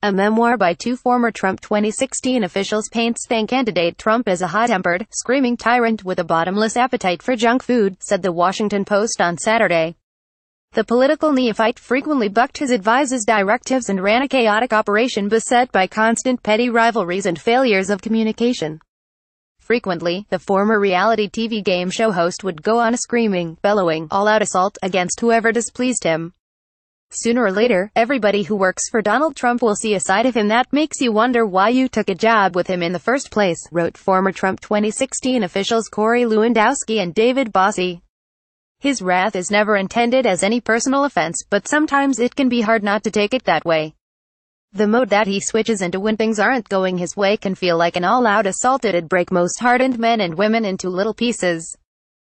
A memoir by two former Trump 2016 officials paints then-candidate Trump as a hot-tempered, screaming tyrant with a bottomless appetite for junk food, said The Washington Post on Saturday. The political neophyte frequently bucked his advisors' directives and ran a chaotic operation beset by constant petty rivalries and failures of communication. Frequently, the former reality TV game show host would go on a screaming, bellowing, all-out assault against whoever displeased him. Sooner or later, everybody who works for Donald Trump will see a side of him that makes you wonder why you took a job with him in the first place, wrote former Trump 2016 officials Corey Lewandowski and David Bossie. His wrath is never intended as any personal offense, but sometimes it can be hard not to take it that way. The mode that he switches into when things aren't going his way can feel like an all-out assault. It'd break most hardened men and women into little pieces.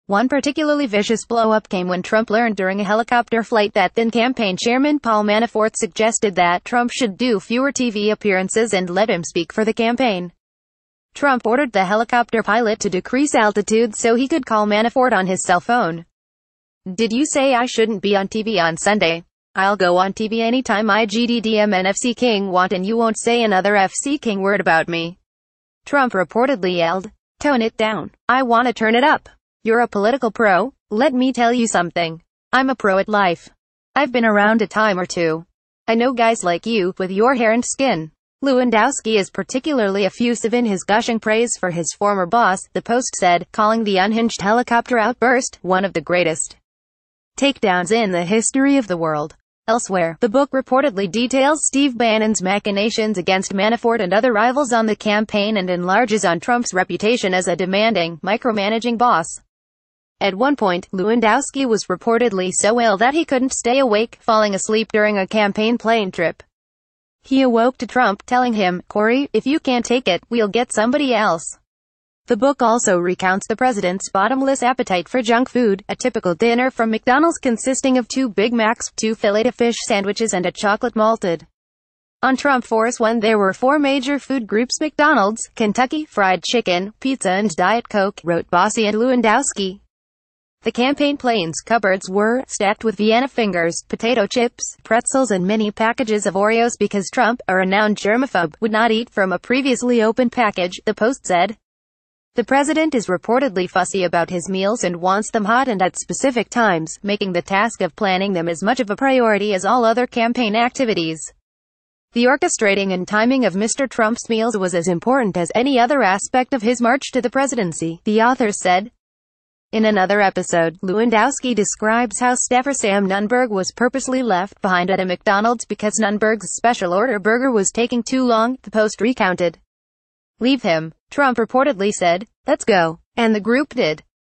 One particularly vicious blow-up came when Trump learned during a helicopter flight that then-campaign chairman Paul Manafort suggested that Trump should do fewer TV appearances and let him speak for the campaign. Trump ordered the helicopter pilot to decrease altitude so he could call Manafort on his cell phone. "Did you say I shouldn't be on TV on Sunday? I'll go on TV anytime I GDDM cking want and you won't say another cking word about me," Trump reportedly yelled. "Tone it down. I want to turn it up. You're a political pro? Let me tell you something. I'm a pro at life. I've been around a time or two. I know guys like you, with your hair and skin." Lewandowski is particularly effusive in his gushing praise for his former boss, the Post said, calling the unhinged helicopter outburst one of the greatest takedowns in the history of the world. Elsewhere, the book reportedly details Steve Bannon's machinations against Manafort and other rivals on the campaign and enlarges on Trump's reputation as a demanding, micromanaging boss. At one point, Lewandowski was reportedly so ill that he couldn't stay awake, falling asleep during a campaign plane trip. He awoke to Trump telling him, "Corey, if you can't take it, we'll get somebody else." The book also recounts the president's bottomless appetite for junk food, a typical dinner from McDonald's consisting of 2 Big Macs, 2 filet-o-fish sandwiches and a chocolate malted on Trump Force when there were 4 major food groups: McDonald's, Kentucky Fried Chicken, pizza and Diet Coke, wrote Bossie and Lewandowski. The campaign plane's cupboards were stacked with Vienna fingers, potato chips, pretzels and mini packages of Oreos because Trump, a renowned germaphobe, would not eat from a previously opened package, the Post said. The president is reportedly fussy about his meals and wants them hot and at specific times, making the task of planning them as much of a priority as all other campaign activities. The orchestrating and timing of Mr. Trump's meals was as important as any other aspect of his march to the presidency, the authors said. In another episode, Lewandowski describes how staffer Sam Nunberg was purposely left behind at a McDonald's because Nunberg's special order burger was taking too long, the Post recounted. "Leave him," Trump reportedly said. "Let's go." And the group did.